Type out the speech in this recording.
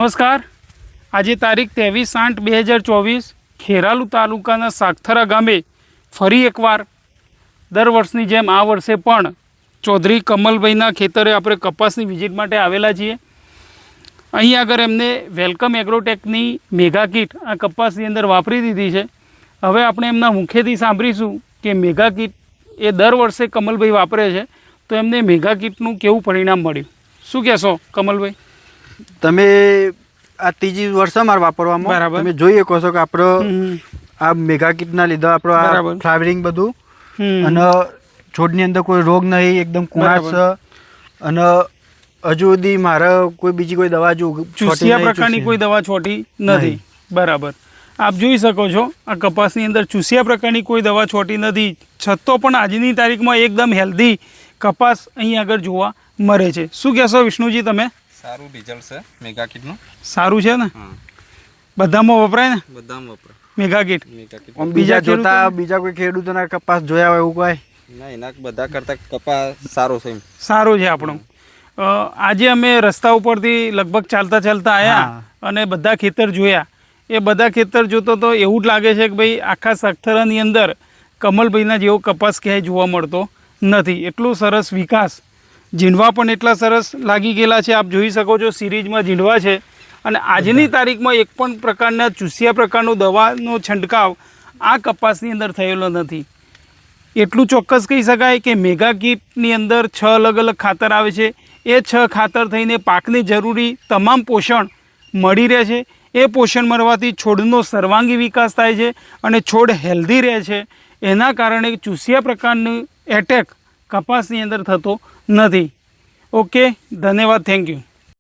નમસ્કાર। આજે તારીખ 23/8/2024 ખેરાલુ તાલુકાના સાગથરા ગામે ફરી એકવાર દર વર્ષની જેમ આ વર્ષે પણ ચૌધરી કમલભાઈના ખેતરે આપણે કપાસની વિઝિટ માટે આવેલા છીએ। અહીં આગળ એમને વેલકમ એગ્રોટેકની મેગા કીટ આ કપાસની અંદર વાપરી દીધી છે। હવે આપણે એમના મુખેથી સાંભળીશું કે મેગા કીટ એ દર વર્ષે કમલભાઈ વાપરે છે, તો એમને મેગા કીટનું કેવું પરિણામ મળ્યું, શું કહેશો કમલભાઈ? તમે આ ત્રીજી વર્ષ અમારે વાપરવામાં બરાબર તમે જોઈ શકો છો કે આપણો આ મેગા કીટના લીધે આપણો આ ફ્લાવરિંગ બધું અને છોડની અંદર કોઈ રોગ નહીં, એકદમ કુણાસ છે અને હજુ સુધી મારે કોઈ બીજી કોઈ દવા ચૂસિયા પ્રકારની કોઈ દવા છોટી નથી। બરાબર, આપ જોઈ શકો છો આ કપાસની અંદર ચૂસિયા પ્રકારની કોઈ દવા છોટી નથી, છતાં પણ આજની તારીખમાં એકદમ હેલ્ધી કપાસ અહીં આગળ જોવા મળે છે। શું કહેશો વિષ્ણુજી તમે? સારું રિઝલ્ટ છે મેગા કીટનું। સારું છે ને? બધામાં વપરાય ને? બધામાં વપરાય મેગા કીટ। બીજા જોતા બીજા કોઈ ખેડૂતોના કપાસ જોયા હોય એવું કોઈ ના, એના બધા કરતા કપાસ સારો છે। સારો છે આપણો। આજે અમે રસ્તા ઉપરથી લગભગ ચાલતા ચાલતા આવ્યા અને બધા ખેતર જોયા। એ બધા ખેતર જોતો તો એવું જ લાગે છે કે ભાઈ આખા સાગથરાની અંદર કમલભાઈના જેવો કપાસ ક્યાંય જોવા મળતો નથી। એટલું સરસ વિકાસ, ઝીંડવા પણ એટલા સરસ લાગી ગયેલા છે, આપ જોઈ શકો છો સિરીઝમાં ઝીંડવા છે। અને આજની તારીખમાં એક પણ પ્રકારના ચૂસિયા પ્રકારનો દવાનો છંટકાવ આ કપાસની અંદર થયેલો નથી। એટલું ચોક્કસ કહી શકાય કે મેગા કીટની અંદર 6 અલગ અલગ ખાતર આવે છે। એ 6 ખાતર થઈને પાકને જરૂરી તમામ પોષણ મળી રહે છે। એ પોષણ મળવાથી છોડનો સર્વાંગી વિકાસ થાય છે અને છોડ હેલ્ધી રહે છે। એના કારણે ચૂસિયા પ્રકારનું એટેક કપાસની અંદર થતો નથી। ઓકે, ધન્યવાદ, થેન્ક યુ।